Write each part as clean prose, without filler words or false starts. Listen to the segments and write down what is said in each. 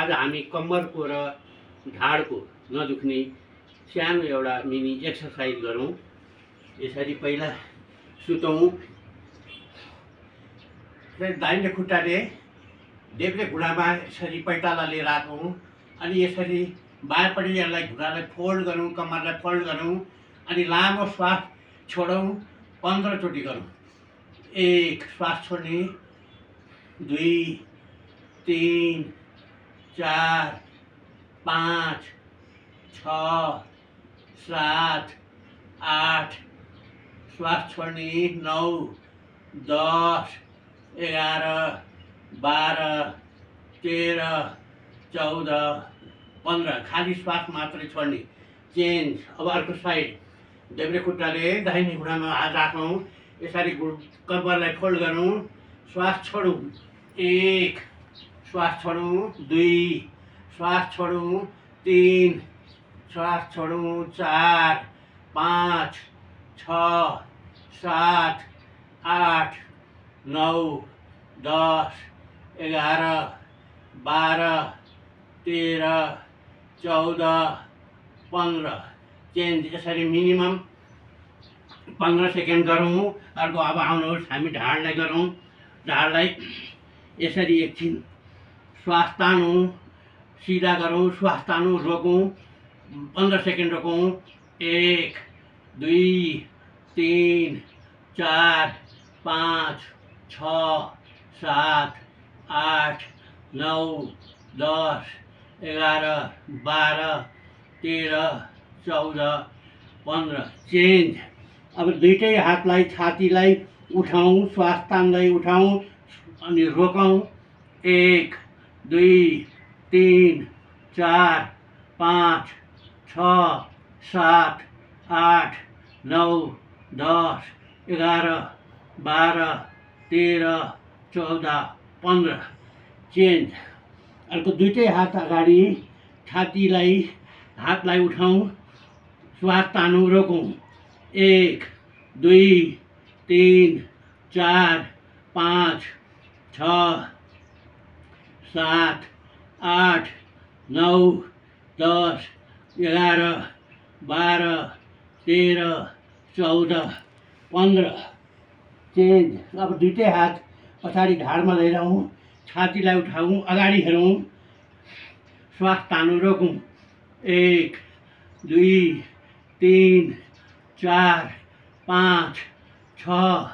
आज हामी कम्मरको र ढाडको नदुख्ने सानो एउटा मिनी एक्सर्साइज गरौँ। यसरी पहिला सुतौँ, दाहिने खुट्टाले देब्रे घुँडामा यसरी पैतालाले राखौँ, अनि यसरी बायाँपट्टि यसलाई घुँडालाई फोल्ड गरौँ, कम्मरलाई फोल्ड गरौँ, अनि लामो श्वास छोडौँ। 15 चोटि गरौँ। 1 श्वास छोड्ने, 2 3 4 5 6 7 8 श्वास छोड्ने, 9 10 11 12 13 14 15 खाली श्वास मात्रै छोड्ने। चेन्ज। अब अर्को साइड, देब्रे खुट्टाले दाहिने घुँडामा हात राखौँ, यसरी कम्मरलाई फोल्ड गरौँ, श्वास छोडौँ। 1 श्वास छोडौँ, 2 श्वास छोडौँ, 3 श्वास छोडौँ, 4 5 6 7 8 9 10 11 12 13 14 15। चेन्ज। यसरी मिनिमम 15 सेकेन्ड गरौँ। अर्को अब आउनुहोस्, हामी ढाडलाई गरौँ। ढाडलाई यसरी एकछिन श्वास तानौँ, सिधा गरौँ, श्वास तानौँ, रोकौँ, 15 सेकेन्ड रोकौँ। 1 2 3 4 5 6 7 8 9 10 11 12 13 14 15। चेन्ज। अब दुईटै हातलाई छातीलाई उठाउँ, श्वास तान्दै उठाउँ अनि रोकौँ। 1 2 3 4 5 6 7 8 9 10 11 12 13 14 15। चेन्ज। अर्को दुईटै हात अगाडि हातलाई उठाउँ, श्वास तानौँ, रोकौँ। 1 2 3 4 5 6 7 8 9 10 11 12 13 14 15। चेन्ज। अब दुईटै हात पछाडि ढाडमा लैजाउँ, छातीलाई उठाउँ, अगाडि हेरौँ, श्वास तानौँ, रोकौँ। 1 2 3 4 5 6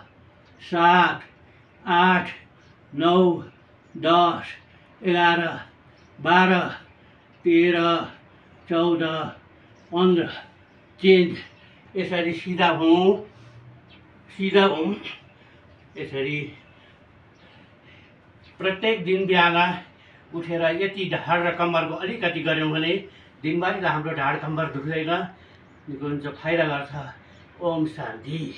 7 8 9 10 11 12 13 14 15। चेन्ज। यसरी सिधा हौँ, यसरी प्रत्येक दिन बिहान उठेर यति ढाड र कम्मरको अलिकति गऱ्यौँ भने दिनभरिलाई हाम्रो ढाड कम्मर दुख्दैन, निको हुन्छ, फाइदा गर्छ। ओम शान्ति।